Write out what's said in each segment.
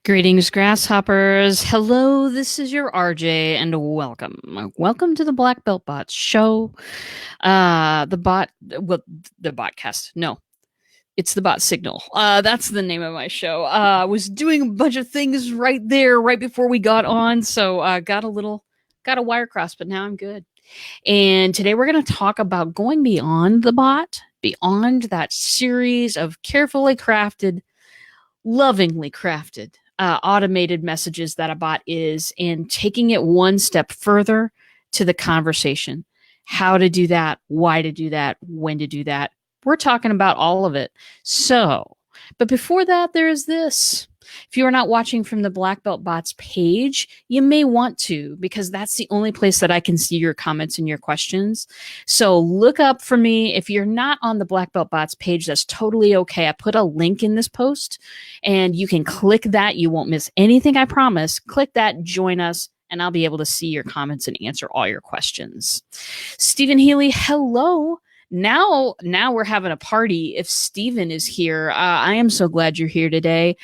Greetings, grasshoppers. Hello, this is your RJ, and welcome. Welcome to the Black Belt Bot Show. The botcast. No, it's the bot signal. That's the name of my show. I was doing a bunch of things right there, right before we got on, so got a wire cross, but now I'm good. And today we're going to talk about going beyond the bot, beyond that series of carefully crafted, lovingly crafted automated messages that a bot is, and taking it one step further to the conversation. How to do that, why to do that, when to do that. We're talking about all of it. But before that, there's this. If you are not watching from the Black Belt Bots page, you may want to, because that's the only place that I can see your comments and your questions. So look up for me. If you're not on the Black Belt Bots page, that's totally okay. I put a link in this post, and you can click that. You won't miss anything, I promise. Click that, join us, and I'll be able to see your comments and answer all your questions. Stephen Healy, hello. Now we're having a party if Steven is here. I am so glad you're here today.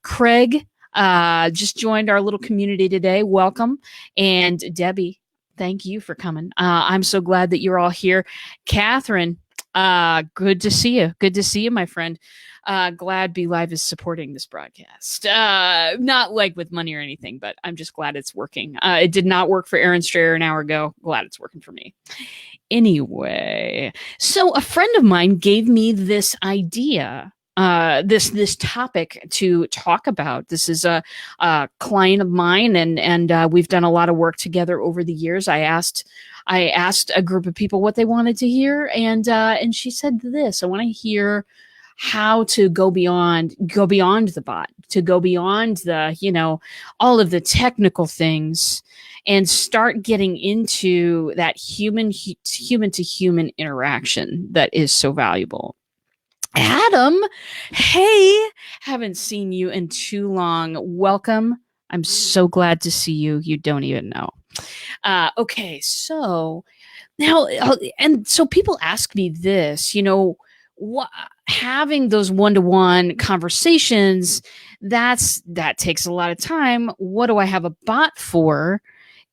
Craig just joined our little community today. Welcome. And Debbie, thank you for coming. I'm so glad that you're all here. Catherine, good to see you. Good to see you, my friend. Glad Be Live is supporting this broadcast. Not like with money or anything, but I'm just glad it's working. It did not work for Aaron Strayer an hour ago. Glad it's working for me. Anyway, so a friend of mine gave me this idea, this topic to talk about. This is a client of mine, and we've done a lot of work together over the years. I asked a group of people what they wanted to hear, and she said this: I want to hear how to go beyond the bot, to go beyond the, all of the technical things, and start getting into that human to human interaction that is so valuable. Adam, hey, haven't seen you in too long. Welcome. I'm so glad to see you. You don't even know. Okay, so now, and so people ask me this, having those one-to-one conversations, that takes a lot of time. What do I have a bot for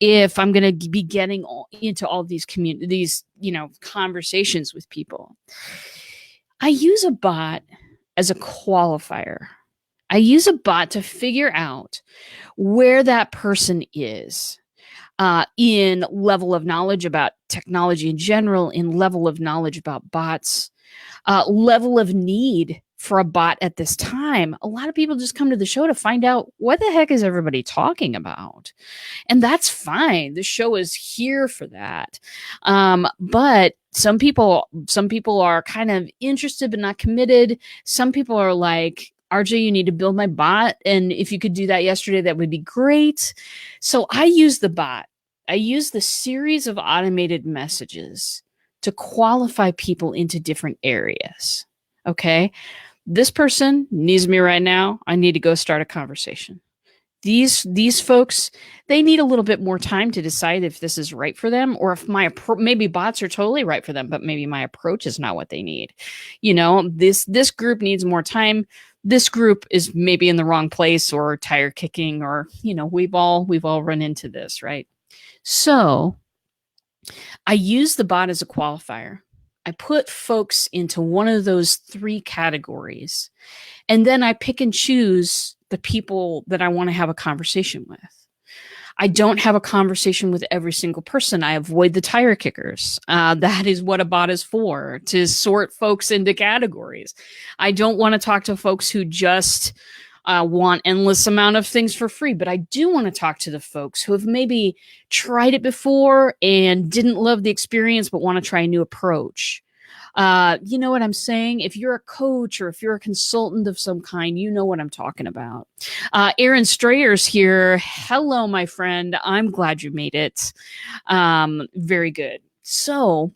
if I'm going to be getting into all these conversations with people? I use a bot as a qualifier. I use a bot to figure out where that person is in level of knowledge about technology in general, in level of knowledge about bots, level of need for a bot at this time. A lot of people just come to the show to find out what the heck is everybody talking about. And that's fine. The show is here for that. But some people are kind of interested but not committed. Some people are like, RJ, you need to build my bot. And if you could do that yesterday, that would be great. So I use the bot. I use the series of automated messages to qualify people into different areas. Okay. This person needs me right now. I need to go start a conversation. These folks, they need a little bit more time to decide if this is right for them, or if maybe bots are totally right for them, but maybe my approach is not what they need. This group needs more time. This group is maybe in the wrong place, or tire kicking, or we've all run into this, right? So I use the bot as a qualifier. I put folks into one of those three categories, and then I pick and choose the people that I want to have a conversation with. I don't have a conversation with every single person. I avoid the tire kickers. That is what a bot is for, to sort folks into categories. I don't want to talk to folks who just want endless amount of things for free, but I do want to talk to the folks who have maybe tried it before and didn't love the experience, but want to try a new approach. You know what I'm saying? If you're a coach or if you're a consultant of some kind, you know what I'm talking about. Aaron Strayer's here. Hello, my friend. I'm glad you made it. Very good. So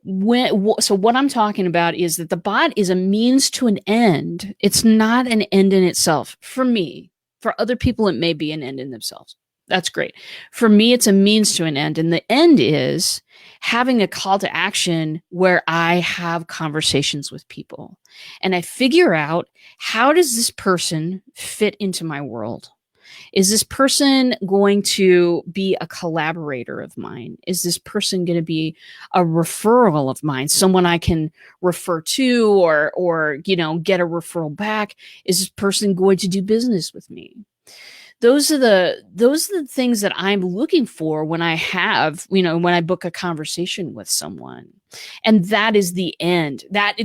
what I'm talking about is that the bot is a means to an end. It's not an end in itself. For me, for other people, it may be an end in themselves. That's great. For me, it's a means to an end. And the end is having a call to action where I have conversations with people and I figure out, how does this person fit into my world? Is this person going to be a collaborator of mine? Is this person going to be a referral of mine, someone I can refer to, or get a referral back? Is this person going to do business with me? Those are the things that I'm looking for when when I book a conversation with someone. And that is the end. That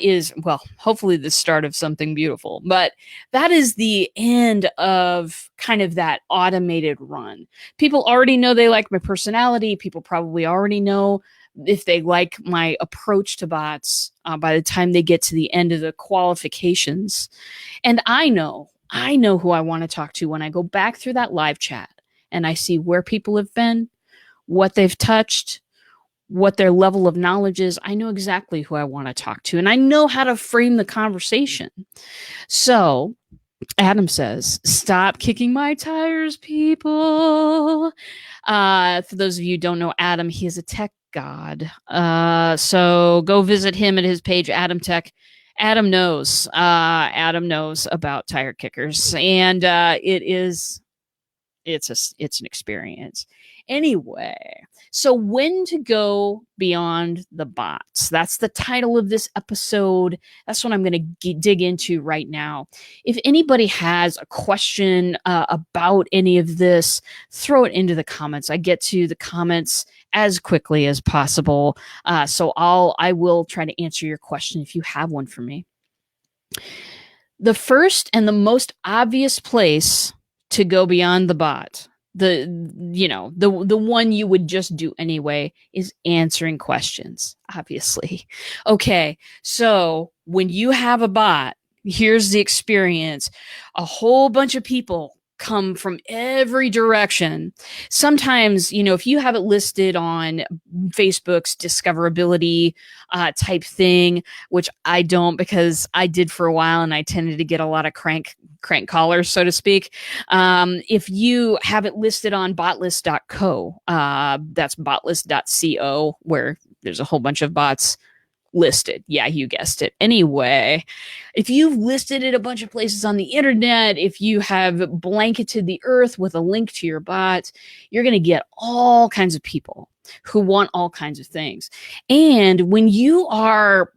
is, well, hopefully the start of something beautiful, but that is the end of kind of that automated run. People already know they like my personality. People probably already know if they like my approach to bots by the time they get to the end of the qualifications. And I know who I want to talk to when I go back through that live chat and I see where people have been, what they've touched, what their level of knowledge is. I know exactly who I want to talk to, and I know how to frame the conversation. So Adam says, stop kicking my tires, people. For those of you who don't know Adam, he is a tech god. So go visit him at his page, Adam Tech. Adam knows. Adam knows about tire kickers, and it's an experience. Anyway, so when to go beyond the bots? That's the title of this episode. That's what I'm going to dig into right now. If anybody has a question about any of this, throw it into the comments. I get to the comments as quickly as possible. So I will try to answer your question if you have one for me. The first and the most obvious place to go beyond the bot, the one you would just do anyway, is answering questions, obviously. Okay, so when you have a bot, here's the experience. A whole bunch of people come from every direction. Sometimes, if you have it listed on Facebook's discoverability type thing, which I don't, because I did for a while and I tended to get a lot of crank callers, so to speak. If you have it listed on botlist.co, that's botlist.co, where there's a whole bunch of bots listed. Yeah, you guessed it. Anyway, if you've listed it a bunch of places on the internet, if you have blanketed the earth with a link to your bot, you're going to get all kinds of people who want all kinds of things. And when you are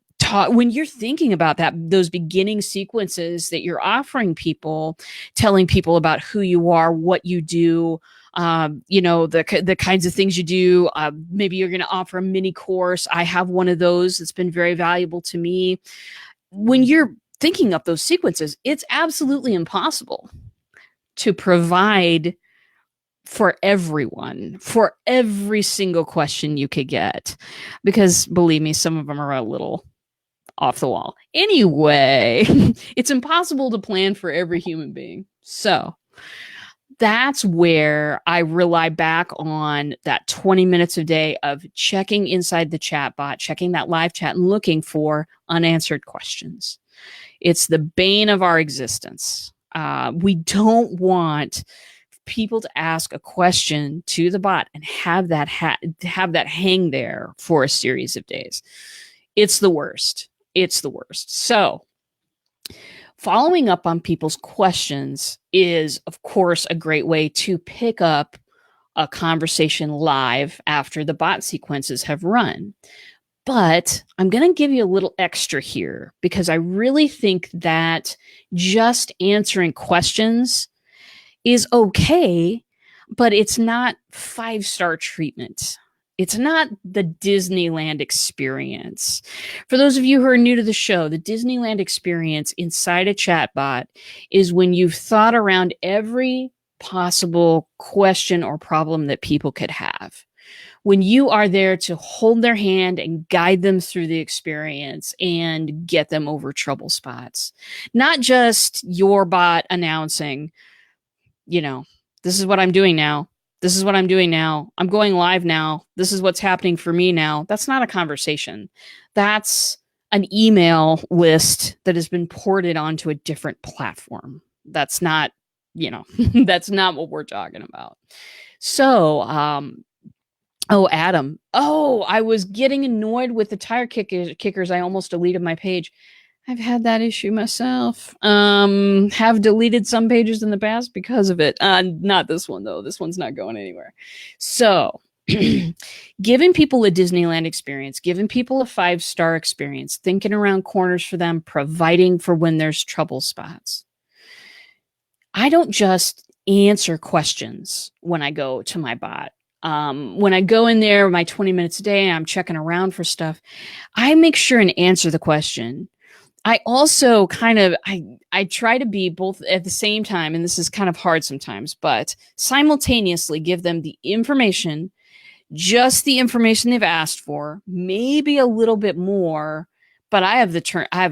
when you're thinking about those beginning sequences that you're offering people, telling people about who you are, what you do, the kinds of things you do. Maybe you're going to offer a mini course. I have one of those that's been very valuable to me. When you're thinking up those sequences, it's absolutely impossible to provide for everyone, for every single question you could get, because believe me, some of them are a little off the wall. Anyway, it's impossible to plan for every human being. So that's where I rely back on that 20 minutes a day of checking inside the chatbot, checking that live chat and looking for unanswered questions. It's the bane of our existence. We don't want people to ask a question to the bot and have that hang there for a series of days. It's the worst. It's the worst. So following up on people's questions is, of course, a great way to pick up a conversation live after the bot sequences have run. But I'm going to give you a little extra here, because I really think that just answering questions is okay, but it's not 5-star treatment. It's not the Disneyland experience. For those of you who are new to the show, the Disneyland experience inside a chatbot is when you've thought around every possible question or problem that people could have. When you are there to hold their hand and guide them through the experience and get them over trouble spots. Not just your bot announcing, this is what I'm doing now. This is what I'm doing now. I'm going live now. This is what's happening for me now. That's not a conversation. That's an email list that has been ported onto a different platform. That's not That's not what we're talking about. So, oh, Adam. Oh, I was getting annoyed with the tire kickers. I almost deleted my page. I've had that issue myself. Have deleted some pages in the past because of it. Not this one though. This one's not going anywhere. So, giving people a Disneyland experience, giving people a 5-star experience, thinking around corners for them, providing for when there's trouble spots. I don't just answer questions when I go to my bot. When I go in there, my 20 minutes a day, I'm checking around for stuff. I make sure and answer the question. I also I try to be both at the same time, and this is kind of hard sometimes, but simultaneously give them the information, just the information they've asked for, maybe a little bit more, but I have a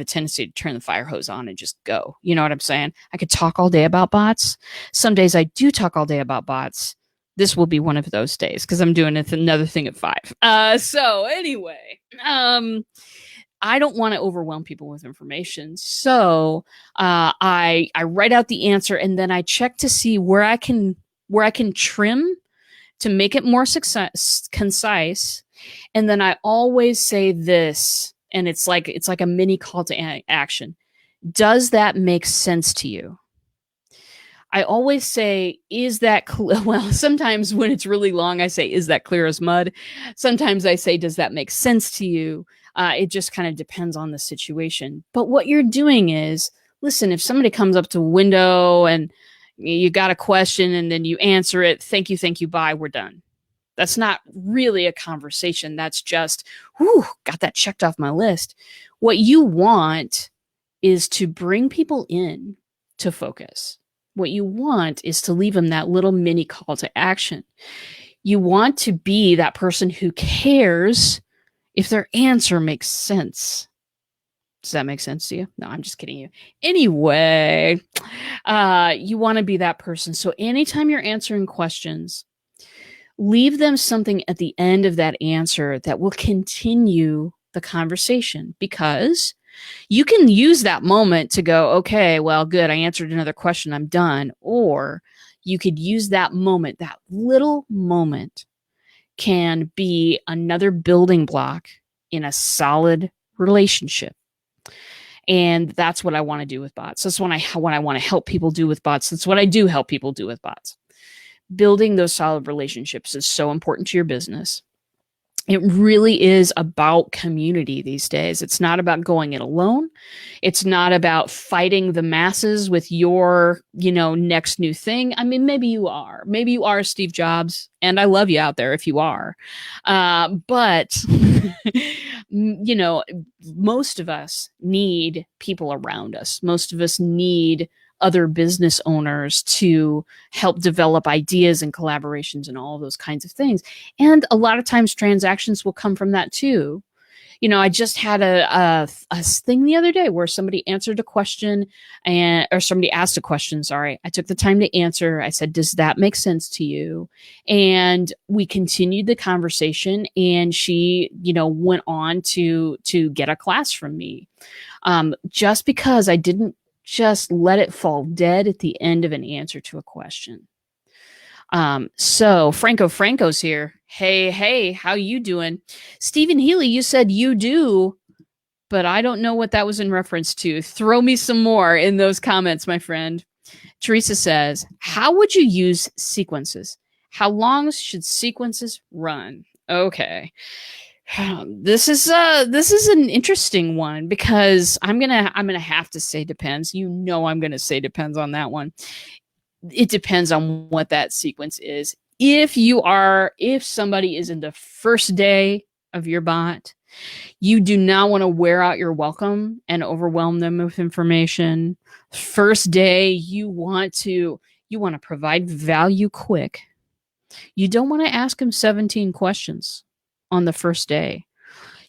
tendency to turn the fire hose on and just go. You know what I'm saying? I could talk all day about bots. Some days I do talk all day about bots. This will be one of those days because I'm doing another thing at 5. So anyway, I don't want to overwhelm people with information. So I write out the answer and then I check to see where I can trim to make it more concise. And then I always say this, and it's like a mini call to action. Does that make sense to you? I always say, is that clear? Well, sometimes when it's really long, I say, is that clear as mud? Sometimes I say, does that make sense to you? It just kind of depends on the situation. But what you're doing is, listen, if somebody comes up to a window and you got a question and then you answer it, thank you, bye, we're done. That's not really a conversation. That's just, whew, got that checked off my list. What you want is to bring people in to focus. What you want is to leave them that little mini call to action. You want to be that person who cares if their answer makes sense. Does that make sense to you? No, I'm just kidding you. Anyway, you want to be that person. So anytime you're answering questions, leave them something at the end of that answer that will continue the conversation, because you can use that moment to go, okay, well, good, I answered another question, I'm done. Or you could use that moment, that little moment can be another building block in a solid relationship. And that's what I want to do with bots. That's what I want to help people do with bots. That's what I do help people do with bots. Building those solid relationships is so important to your business. It really is about community these days. It's not about going it alone. It's not about fighting the masses with your, next new thing. I mean, maybe you are. Maybe you are Steve Jobs, and I love you out there if you are. But, most of us need people around us. Most of us need other business owners to help develop ideas and collaborations and all of those kinds of things. And a lot of times transactions will come from that too. I just had a thing the other day where somebody answered a question or somebody asked a question. Sorry. I took the time to answer. I said, does that make sense to you? And we continued the conversation, and she, went on to get a class from me. Just because I didn't just let it fall dead at the end of an answer to a question. So Franco's here. Hey, how you doing? Stephen Healy, you said you do, but I don't know what that was in reference to. Throw me some more in those comments, my friend. Teresa says, how would you use sequences? How long should sequences run? Okay. This is an interesting one, because I'm gonna have to say depends. I'm gonna say depends on that one. It depends on what that sequence is. If somebody is in the first day of your bot, you do not want to wear out your welcome and overwhelm them with information. First day, you want to provide value quick. You don't want to ask them 17 questions on the first day.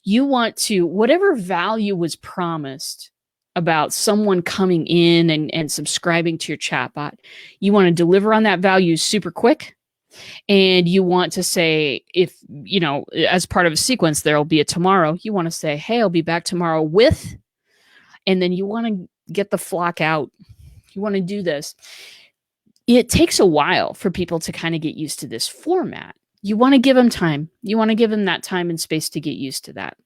You want to, whatever value was promised about someone coming in and subscribing to your chatbot, you want to deliver on that value super quick. And you want to say, if, as part of a sequence, there'll be a tomorrow, you want to say, hey, I'll be back tomorrow with, and then you want to get the flock out. You want to do this. it takes a while for people to kind of get used to this format. You want to give them time. You want to give them that time and space to get used to that.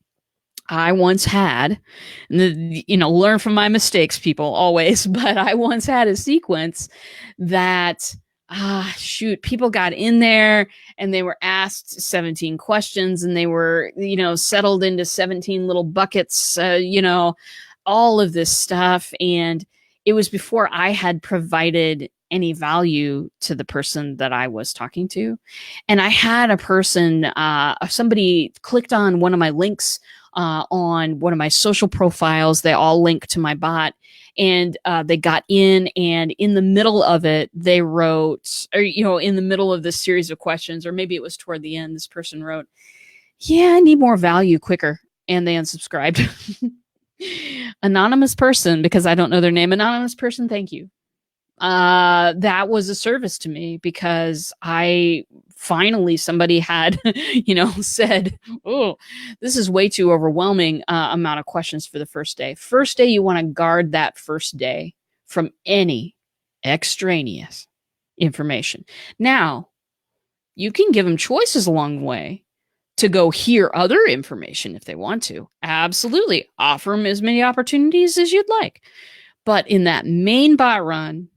I once had, learn from my mistakes, people, always, but I once had a sequence that, people got in there and they were asked 17 questions and they were, settled into 17 little buckets, all of this stuff. And it was before I had provided any value to the person that I was talking to. And I had a person, somebody clicked on one of my links on one of my social profiles. They all link to my bot, and they got in, and in the middle of it, they wrote, or, in the middle of this series of questions, or maybe it was toward the end, this person wrote, "Yeah, I need more value quicker." And they unsubscribed. Anonymous person, because I don't know their name. Anonymous person, thank you. That was a service to me, because I finally, somebody had, said, "Oh, this is way too overwhelming amount of questions for the first day." First day, you want to guard that first day from any extraneous information. Now, you can give them choices along the way to go hear other information if they want to. Absolutely. Offer them as many opportunities as you'd like. But in that main bot run,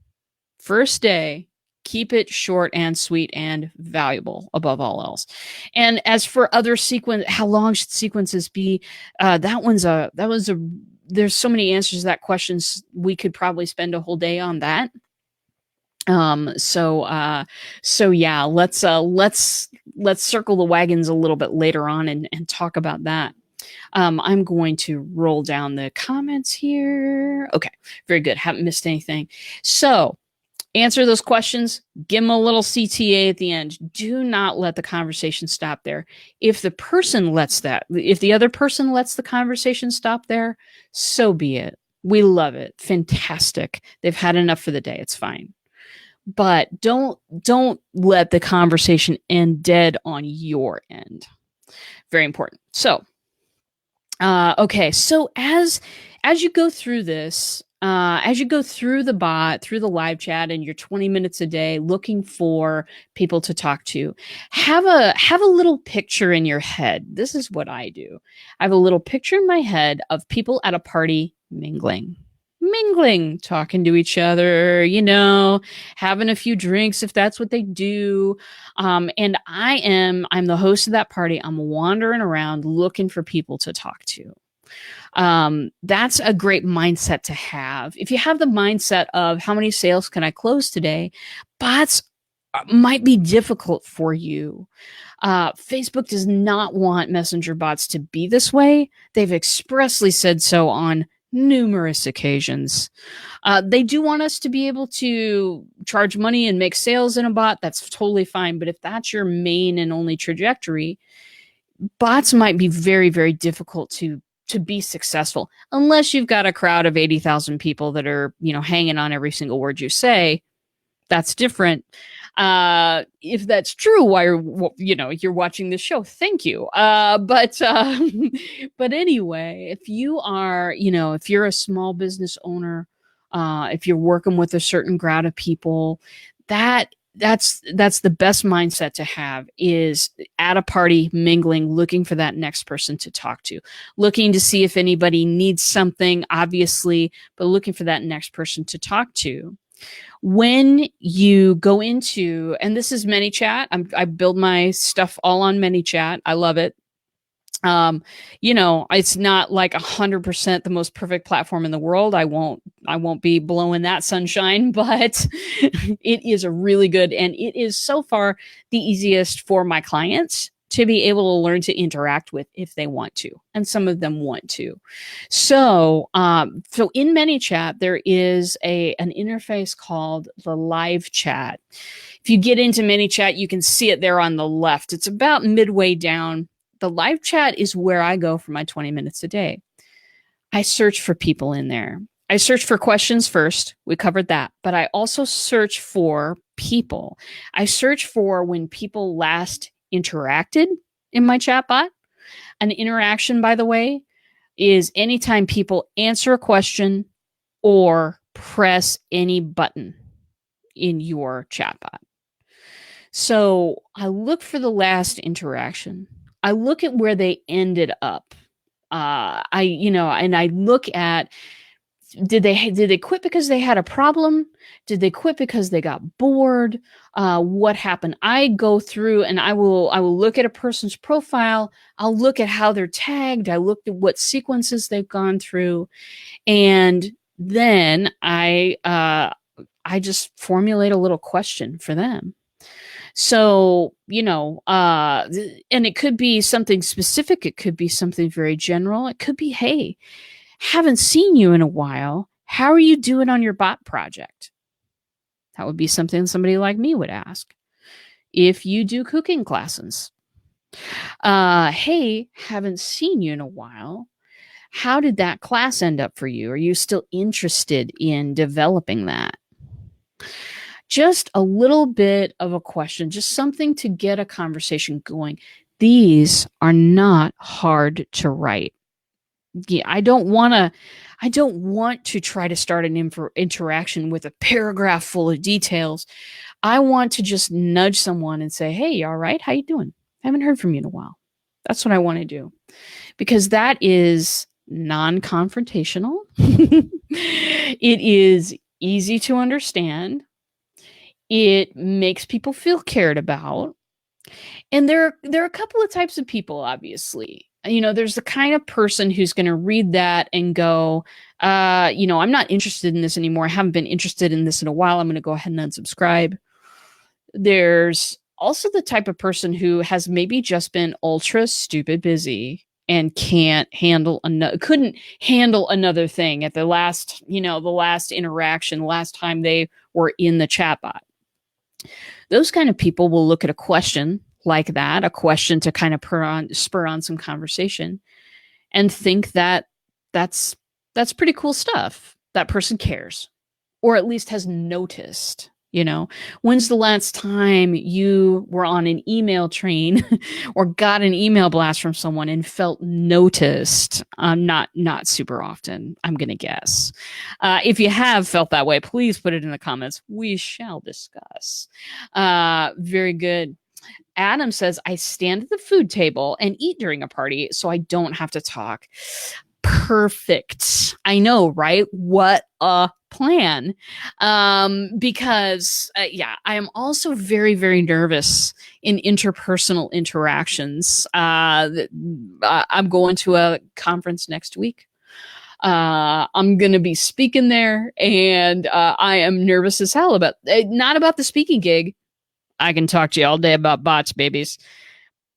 first day, keep it short and sweet and valuable above all else. And as for other sequence, how long should sequences be? There's so many answers to that question. We could probably spend a whole day on that. So yeah, let's circle the wagons a little bit later on and talk about that. I'm going to roll down the comments here. Okay, very good. Haven't missed anything. So answer those questions, give them a little CTA at the end. Do not let the conversation stop there. If the other person lets the conversation stop there, so be it. We love it. Fantastic. They've had enough for the day. It's fine. But don't let the conversation end dead on your end. Very important. So, okay. So as you go through this, as you go through the bot, through the live chat, and your 20 minutes a day looking for people to talk to, have a little picture in your head. This is what I do. I have a little picture in my head of people at a party mingling, talking to each other, having a few drinks if that's what they do. And I'm the host of that party. I'm wandering around looking for people to talk to. That's a great mindset to have. If you have the mindset of how many sales can I close today, bots might be difficult for you. Facebook does not want messenger bots to be this way. They've expressly said so on numerous occasions. They do want us to be able to charge money and make sales in a bot. That's totally fine. But if that's your main and only trajectory, bots might be very, very difficult to be successful, unless you've got a crowd of 80,000 people that are, hanging on every single word you say. That's different. If that's true, why you're watching this show, thank you. But anyway, if you are, if you're a small business owner, if you're working with a certain crowd of people, that's the best mindset to have, is at a party mingling, looking for that next person to talk to, looking to see if anybody needs something, obviously, but looking for that next person to talk to. When you go into, and this is ManyChat, I build my stuff all on ManyChat. I love it. It's not like 100% the most perfect platform in the world. I won't be blowing that sunshine, but it is a really good, and it is so far the easiest for my clients to be able to learn to interact with if they want to, and some of them want to. So in ManyChat, there is an interface called the live chat. If you get into ManyChat, you can see it there on the left. It's about midway down. The live chat is where I go for my 20 minutes a day. I search for people in there. I search for questions first. We covered that. But I also search for people. I search for when people last interacted in my chatbot. An interaction, by the way, is anytime people answer a question or press any button. in your chatbot. So I look for the last interaction. I look at where they ended up. And I look at, did they quit because they had a problem? Did they quit because they got bored? What happened? I go through and I will look at a person's profile. I'll look at how they're tagged. I look at what sequences they've gone through, and then I just formulate a little question for them. So, and it could be something specific. It could be something very general. It could be, hey, haven't seen you in a while. How are you doing on your bot project? That would be something somebody like me would ask. If you do cooking classes, hey, haven't seen you in a while. How did that class end up for you? Are you still interested in developing that? Just a little bit of a question, just something to get a conversation going. These are not hard to write. Yeah, I don't want to try to start an interaction with a paragraph full of details. I want to just nudge someone and say, hey, you all right? How you doing? I haven't heard from you in a while. That's what I want to do, because that is non-confrontational. It is easy to understand. It makes people feel cared about. And there are a couple of types of people, obviously. There's the kind of person who's going to read that and go, I'm not interested in this anymore. I haven't been interested in this in a while. I'm going to go ahead and unsubscribe. There's also the type of person who has maybe just been ultra stupid busy and couldn't handle another thing at the last interaction, the last time they were in the chatbot. Those kind of people will look at a question like that, a question to kind of spur on some conversation, and think that that's pretty cool stuff. That person cares, or at least has noticed. When's the last time you were on an email train or got an email blast from someone and felt noticed? Not super often, I'm going to guess. If you have felt that way, please put it in the comments. We shall discuss. Very good. Adam says, I stand at the food table and eat during a party so I don't have to talk. Perfect. I know, right? What a plan. Because I am also very, very nervous in interpersonal interactions. I'm going to a conference next week. I'm going to be speaking there, and I am nervous as hell about, not about the speaking gig. I can talk to you all day about bots, babies,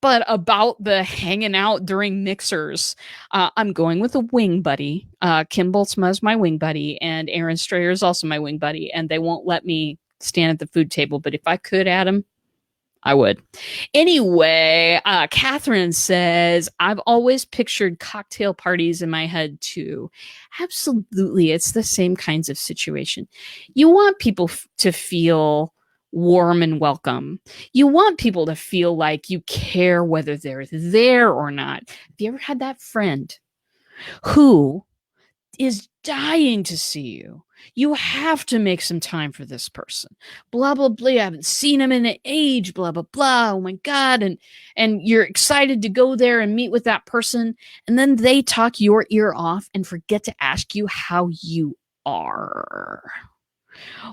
but about the hanging out during mixers. I'm going with a wing buddy. Kim Boltzma is my wing buddy, and Aaron Strayer is also my wing buddy, and they won't let me stand at the food table, but if I could, Adam, I would. Anyway, Catherine says, I've always pictured cocktail parties in my head too. Absolutely. It's the same kinds of situation. You want people to feel warm and welcome. You want people to feel like you care whether they're there or not. Have you ever had that friend who is dying to see you? You have to make some time for this person. Blah, blah, blah. I haven't seen him in an age, blah, blah, blah. Oh my God. And you're excited to go there and meet with that person. And then they talk your ear off and forget to ask you how you are.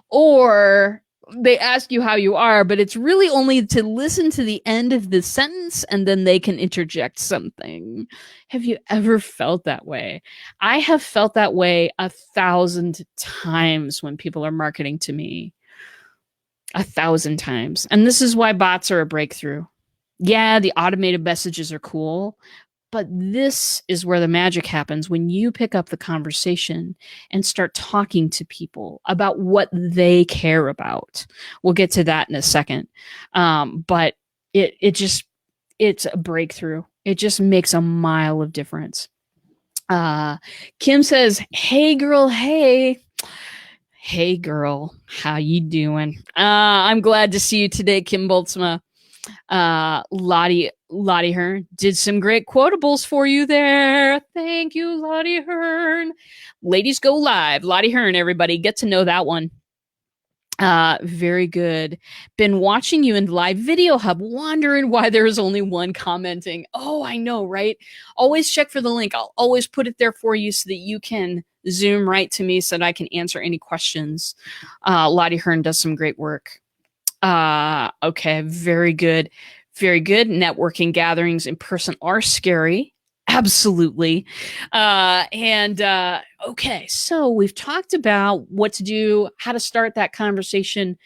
Or they ask you how you are, but it's really only to listen to the end of the sentence and then they can interject something. Have you ever felt that way? I have felt that way 1,000 times when people are marketing to me. 1,000 times. And this is why bots are a breakthrough. Yeah, the automated messages are cool, but this is where the magic happens when you pick up the conversation and start talking to people about what they care about. We'll get to that in a second. But it's a breakthrough. It just makes a mile of difference. Kim says, hey girl, hey. Hey girl, how you doing? I'm glad to see you today, Kim Boltzma. Lottie Hearn did some great quotables for you there. Thank you, Lottie Hearn. Ladies Go Live. Lottie Hearn, everybody. Get to know that one. Very good. Been watching you in live video hub, wondering why there's only one commenting. Oh, I know, right? Always check for the link. I'll always put it there for you so that you can zoom right to me so that I can answer any questions. Lottie Hearn does some great work. Okay, very good. Very good. Networking gatherings in person are scary. Absolutely. Okay, so we've talked about what to do, how to start that conversation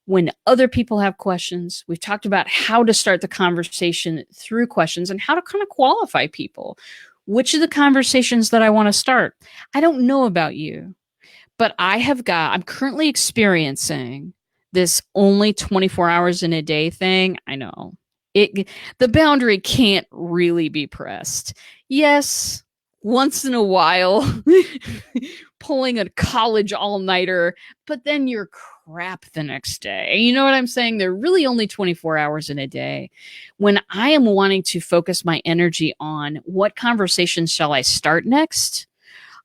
when other people have questions. We've talked about how to start the conversation through questions and how to kind of qualify people. Which of the conversations that I want to start? I don't know about you, but I'm currently experiencing this only 24 hours in a day thing. I know the boundary can't really be pressed. Yes, once in a while, pulling a college all-nighter, but then you're crap the next day. You know what I'm saying? They're really only 24 hours in a day. When I am wanting to focus my energy on what conversation shall I start next,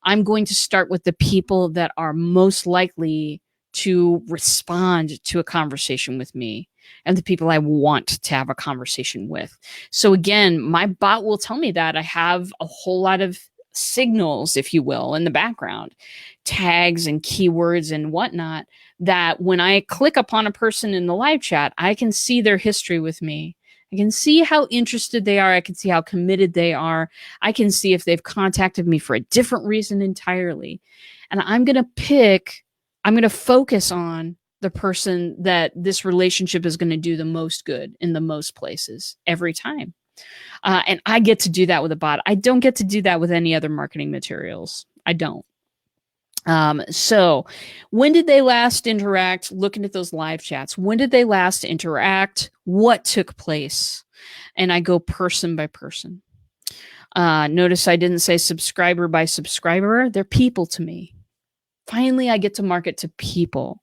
I'm going to start with the people that are most likely to respond to a conversation with me and the people I want to have a conversation with. So again, my bot will tell me that I have a whole lot of signals, if you will, in the background, tags and keywords and whatnot, that when I click upon a person in the live chat, I can see their history with me. I can see how interested they are. I can see how committed they are. I can see if they've contacted me for a different reason entirely. And I'm going to focus on the person that this relationship is going to do the most good in the most places every time. And I get to do that with a bot. I don't get to do that with any other marketing materials. I don't. So when did they last interact? Looking at those live chats, when did they last interact? What took place? And I go person by person. Notice I didn't say subscriber by subscriber. They're people to me. Finally, I get to market to people.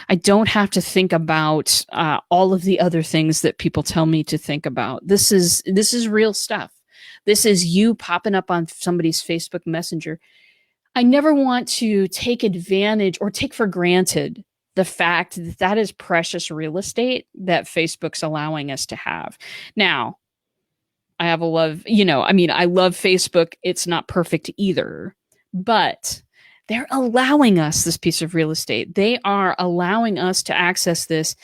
I don't have to think about all of the other things that people tell me to think about. This is real stuff. This is you popping up on somebody's Facebook Messenger. I never want to take advantage or take for granted the fact that that is precious real estate that Facebook's allowing us to have. Now, I love Facebook. It's not perfect either, but they're allowing us this piece of real estate. They are allowing us to access this.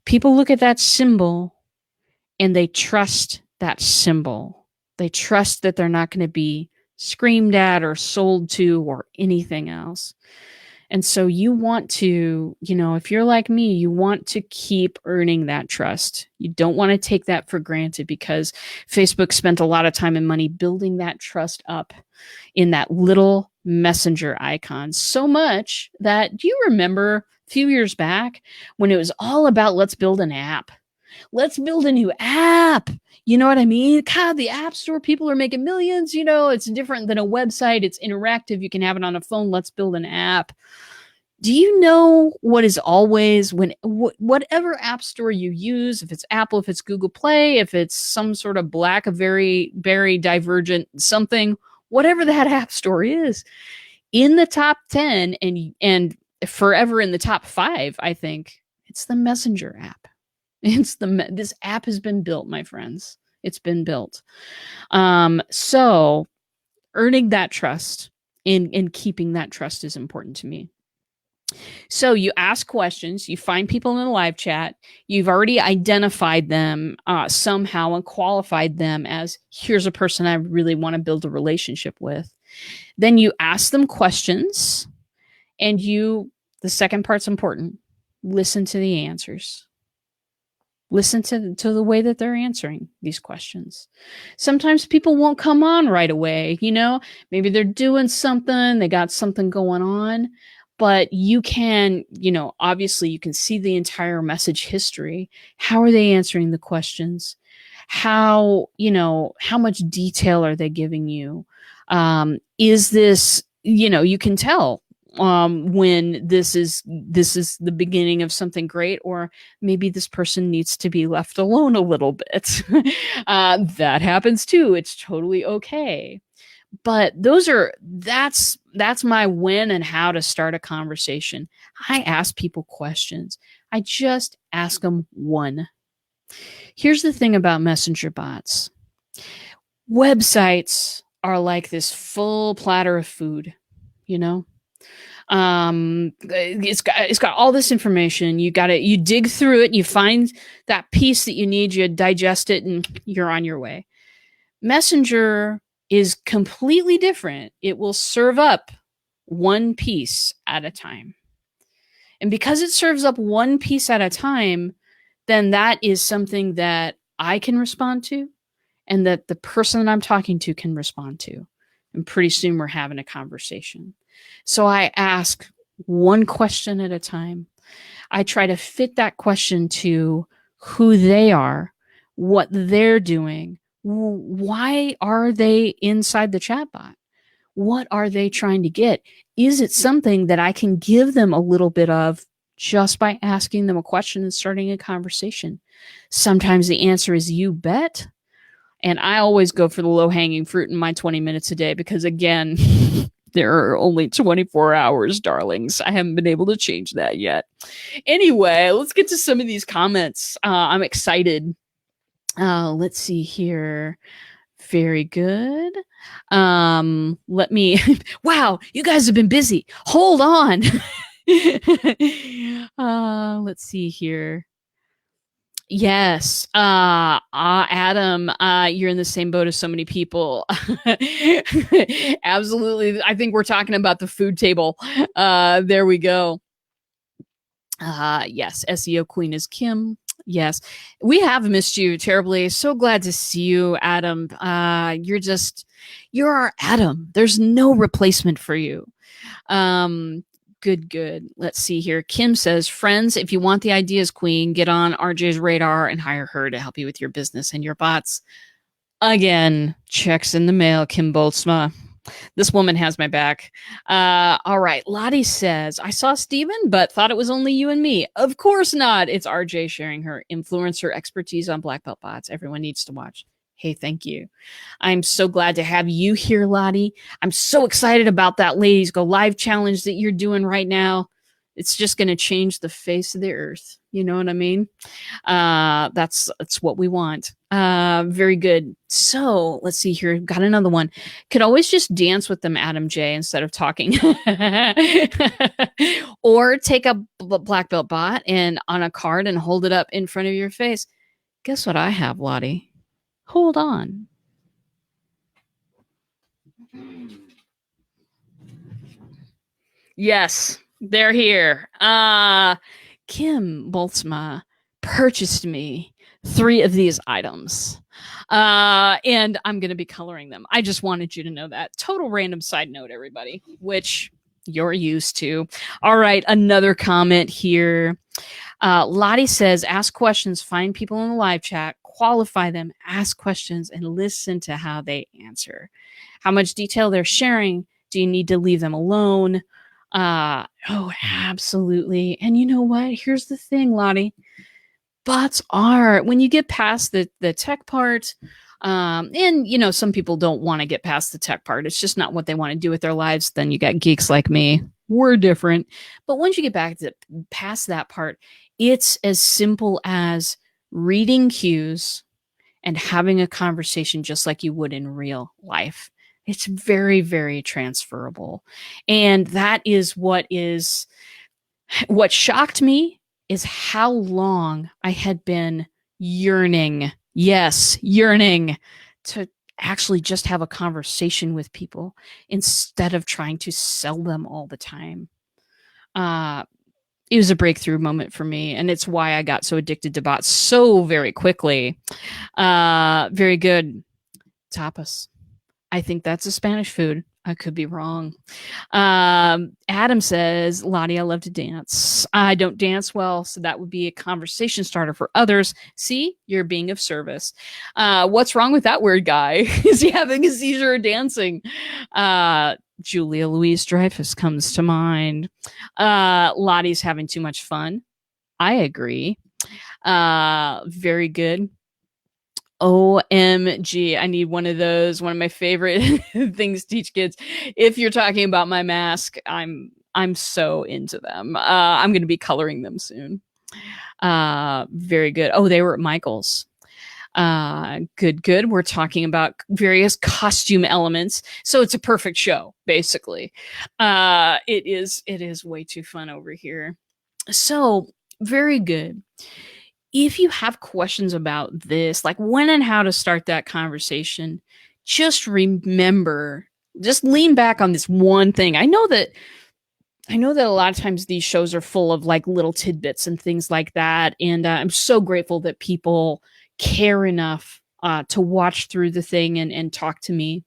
People look at that symbol and they trust that symbol. They trust that they're not going to be screamed at or sold to or anything else. And so you want to, if you're like me, you want to keep earning that trust. You don't want to take that for granted because Facebook spent a lot of time and money building that trust up in that little messenger icon. So much that, do you remember a few years back when it was all about let's build an app? Let's build a new app. You know what I mean? God, the App Store, people are making millions. It's different than a website. It's interactive. You can have it on a phone. Let's build an app. Do you know what is always whatever App Store you use, if it's Apple, if it's Google Play, if it's some sort of very divergent something, whatever that App Store is, in the top 10 and forever in the top 5, I think it's the Messenger app. This app has been built, my friends. It's been built. So earning that trust and keeping that trust is important to me. So you ask questions, you find people in the live chat, you've already identified them somehow and qualified them as, here's a person I really want to build a relationship with. Then you ask them questions and the second part's important, listen to the answers. Listen to the way that they're answering these questions. Sometimes people won't come on right away. Maybe they're doing something, they got something going on, but you can, obviously you can see the entire message history. How are they answering the questions? How much detail are they giving you? Is this, you can tell when this is the beginning of something great, or maybe this person needs to be left alone a little bit. That happens too. It's totally okay. But that's my when and how to start a conversation. I ask people questions. I just ask them one. Here's the thing about messenger bots. Websites are like this full platter of food, you know? It's got all this information. You dig through it, you find that piece that you need, you digest it, and you're on your way. Messenger is completely different. It will serve up one piece at a time. And because it serves up one piece at a time, then that is something that I can respond to and that the person that I'm talking to can respond to. And pretty soon we're having a conversation. So I ask one question at a time. I try to fit that question to who they are, what they're doing, why are they inside the chatbot? What are they trying to get? Is it something that I can give them a little bit of just by asking them a question and starting a conversation? Sometimes the answer is you bet. And I always go for the low hanging fruit in my 20 minutes a day because, again, there are only 24 hours, darlings. I haven't been able to change that yet. Anyway, let's get to some of these comments. I'm excited. Let's see here. Very good. Let me. Wow, you guys have been busy. Hold on. Let's see here. Yes. Adam, you're in the same boat as so many people. Absolutely. I think we're talking about the food table. There we go. Yes. SEO queen is Kim. Yes. We have missed you terribly. So glad to see you, Adam. You're our Adam. There's no replacement for you. Good. Let's see here. Kim says, friends, if you want the ideas queen, get on RJ's radar and hire her to help you with your business and your bots. Again, checks in the mail, Kim Boltzma. This woman has my back. All right. Lottie says, I saw Steven, but thought it was only you and me. Of course not. It's RJ sharing her influencer expertise on black belt bots. Everyone needs to watch. Hey, thank you. I'm so glad to have you here, Lottie. I'm so excited about that Ladies Go Live challenge that you're doing right now. It's just going to change the face of the earth. You know what I mean? That's what we want. Very good. So let's see here. Got another one. Could always just dance with them, Adam J, instead of talking. Or take a black belt bot and on a card and hold it up in front of your face. Guess what I have, Lottie? Hold on. Yes, they're here. Kim Boltzma purchased me 3 of these items. And I'm going to be coloring them. I just wanted you to know that. Total random side note, everybody, which you're used to. All right, another comment here. Lottie says, ask questions, find people in the live chat, qualify them, ask questions, and listen to how they answer. How much detail they're sharing. Do you need to leave them alone? Oh, absolutely. And you know what? Here's the thing, Lottie. Bots are, when you get past the tech part, and you know, some people don't want to get past the tech part. It's just not what they want to do with their lives. Then you got geeks like me. We're different. But once you get back to past that part, it's as simple as reading cues and having a conversation just like you would in real life. It's very, very transferable. And that is what shocked me is how long I had been yearning to actually just have a conversation with people instead of trying to sell them all the time. It was a breakthrough moment for me, and it's why I got so addicted to bots so very quickly. Very good. Tapas. I think that's a Spanish food. I could be wrong. Adam says, Lottie, I love to dance. I don't dance well, so that would be a conversation starter for others. See, you're being of service. What's wrong with that weird guy? Is he having a seizure or dancing? Julia Louise Dreyfus comes to mind. Lottie's having too much fun. I agree. Very good. OMG. I need one of those. One of my favorite things to teach kids. If you're talking about my mask, I'm so into them. I'm going to be coloring them soon. Very good. Oh, they were at Michael's. Good. We're talking about various costume elements. So it's a perfect show, basically. It is way too fun over here. So very good. If you have questions about this, like when and how to start that conversation, just remember, just lean back on this one thing. I know that a lot of times these shows are full of like little tidbits and things like that. And I'm so grateful that people care enough to watch through the thing and talk to me.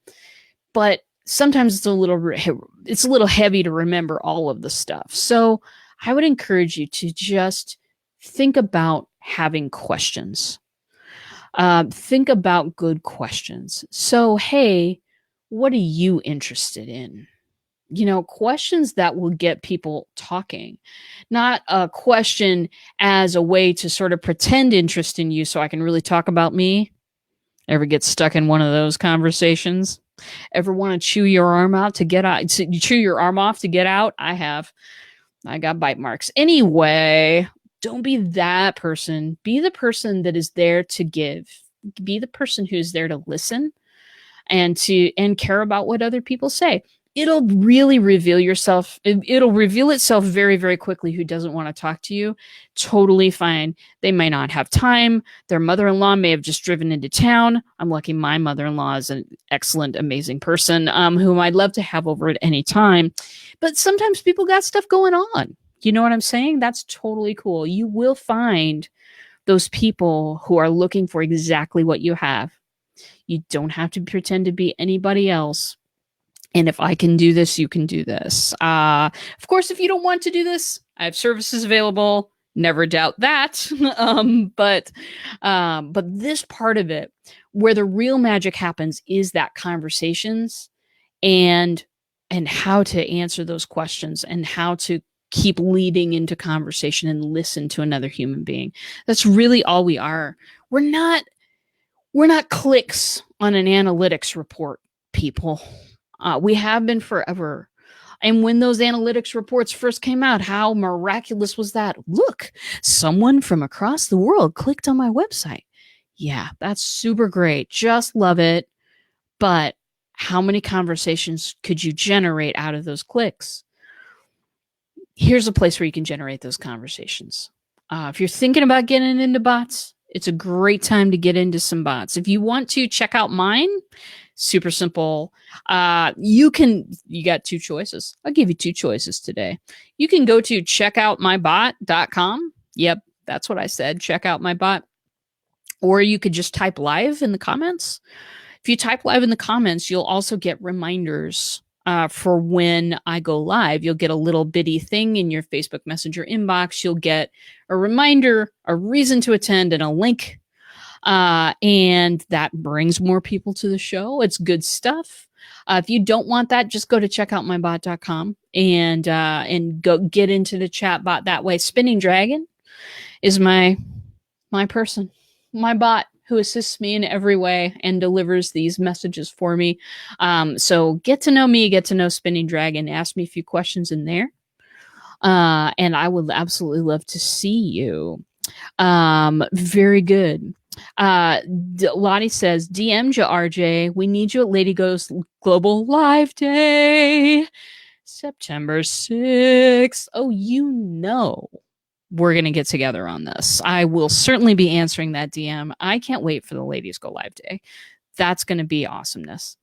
But sometimes it's a little heavy to remember all of the stuff. So I would encourage you to just think about having questions. Think about good questions. So, hey, what are you interested in? Questions that will get people talking, not a question as a way to sort of pretend interest in you so I can really talk about me. Ever get stuck in one of those conversations? Ever want to chew your arm out to get out? Chew your arm off to get out? I have. I got bite marks. Anyway, don't be that person. Be the person that is there to give. Be the person who's there to listen and care about what other people say. It'll really reveal yourself. It'll reveal itself very, very quickly who doesn't want to talk to you. Totally fine. They may not have time. Their mother-in-law may have just driven into town. I'm lucky my mother-in-law is an excellent, amazing person whom I'd love to have over at any time. But sometimes people got stuff going on. You know what I'm saying? That's totally cool. You will find those people who are looking for exactly what you have. You don't have to pretend to be anybody else. And if I can do this, you can do this. Of course, if you don't want to do this, I have services available. Never doubt that. But this part of it, where the real magic happens, is that conversations and how to answer those questions and how to keep leading into conversation and listen to another human being. That's really all we are. We're not clicks on an analytics report, people. We have been forever. And when those analytics reports first came out, how miraculous was that? Look, someone from across the world clicked on my website. Yeah, that's super great. Just love it. But how many conversations could you generate out of those clicks? Here's a place where you can generate those conversations. If you're thinking about getting into bots, it's a great time to get into some bots. If you want to check out mine, super simple. You got two choices. I'll give you two choices today. You can go to checkoutmybot.com. Yep, that's what I said. Check out my bot. Or you could just type live in the comments. If you type live in the comments, you'll also get reminders for when I go live. You'll get a little bitty thing in your Facebook Messenger inbox. You'll get a reminder, a reason to attend, and a link. And that brings more people to the show. It's good stuff. If you don't want that, just go to checkoutmybot.com and go get into the chat bot that way. Spinning Dragon is my person, my bot who assists me in every way and delivers these messages for me. So get to know me, get to know Spinning Dragon. Ask me a few questions in there. And I would absolutely love to see you. Very good. Lottie says, DM you, RJ. We need you at Lady Ghost Global Live Day, September 6th. Oh, we're going to get together on this. I will certainly be answering that DM. I can't wait for the Ladies Go Live Day. That's going to be awesomeness.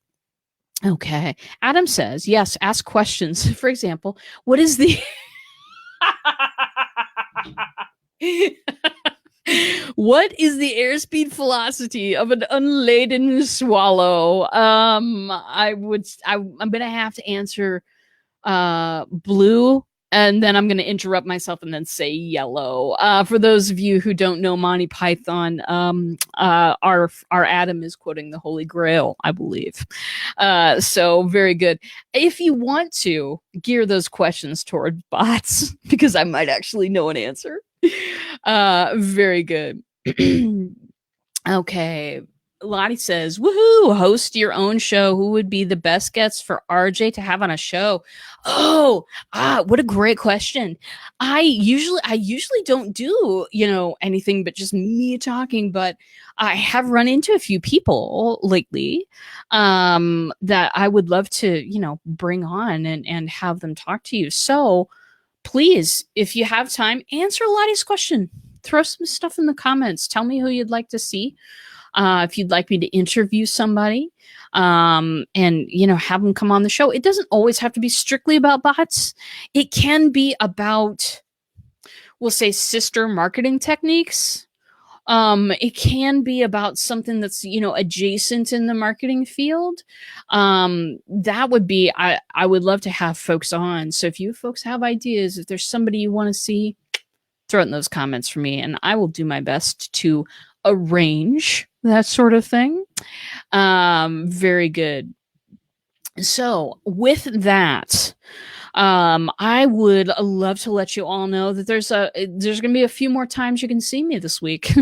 Okay. Adam says, yes, ask questions. For example, what is the... What is the airspeed velocity of an unladen swallow? I'm gonna have to answer blue, and then I'm gonna interrupt myself and then say yellow. For those of you who don't know Monty Python, our Adam is quoting the Holy Grail, I believe. So very good. If you want to gear those questions toward bots, because I might actually know an answer. Very good. Okay. Lottie says, woohoo, host your own show. Who would be the best guest for RJ to have on a show? Oh, what a great question. I usually don't do, anything but just me talking, but I have run into a few people lately that I would love to, bring on and have them talk to you. So please, if you have time, answer Lottie's question. Throw some stuff in the comments. Tell me who you'd like to see, if you'd like me to interview somebody, and have them come on the show. It doesn't always have to be strictly about bots. It can be about, we'll say, sister marketing techniques. It can be about something that's adjacent in the marketing field. That would be, I would love to have folks on. So if you folks have ideas, if there's somebody you want to see, throw it in those comments for me, and I will do my best to arrange that sort of thing. Very good. So with that, I would love to let you all know that there's going to be a few more times you can see me this week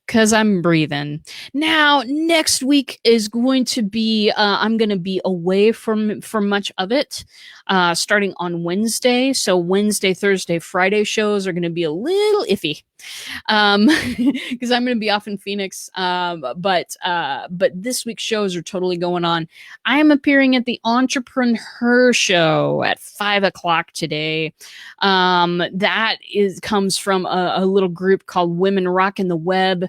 because I'm breathing. Now, next week is going to be, I'm going to be away from much of it, starting on Wednesday. So Wednesday, Thursday, Friday shows are going to be a little iffy, because I'm going to be off in Phoenix. But this week's shows are totally going on. I am appearing at the Entrepreneur Show at 5 o'clock today. That comes from a little group called Women Rockin' the Web.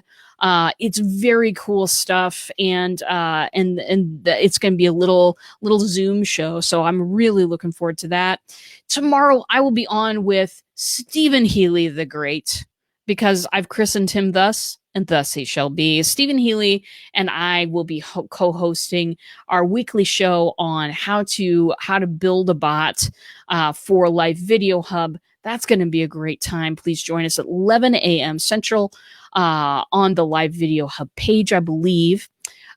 It's very cool stuff, and it's going to be a little Zoom show. So I'm really looking forward to that. Tomorrow I will be on with Stephen Healy the Great, because I've christened him thus, and thus he shall be. Stephen Healy and I will be co-hosting our weekly show on how to build a bot for Live Video Hub. That's going to be a great time. Please join us at 11 a.m. Central on the Live Video Hub page, I believe.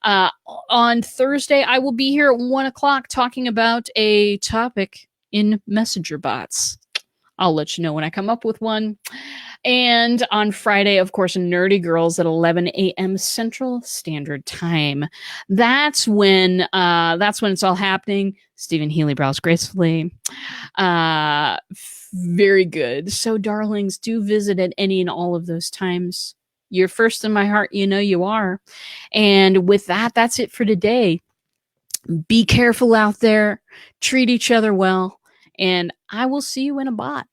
On Thursday, I will be here at 1 o'clock talking about a topic in messenger bots. I'll let you know when I come up with one. And on Friday, of course, Nerdy Girls at 11 a.m. Central Standard Time. That's when it's all happening. Stephen Healy browse gracefully. Very good. So, darlings, do visit at any and all of those times. You're first in my heart. You know you are. And with that, that's it for today. Be careful out there. Treat each other well. And I will see you in a bot.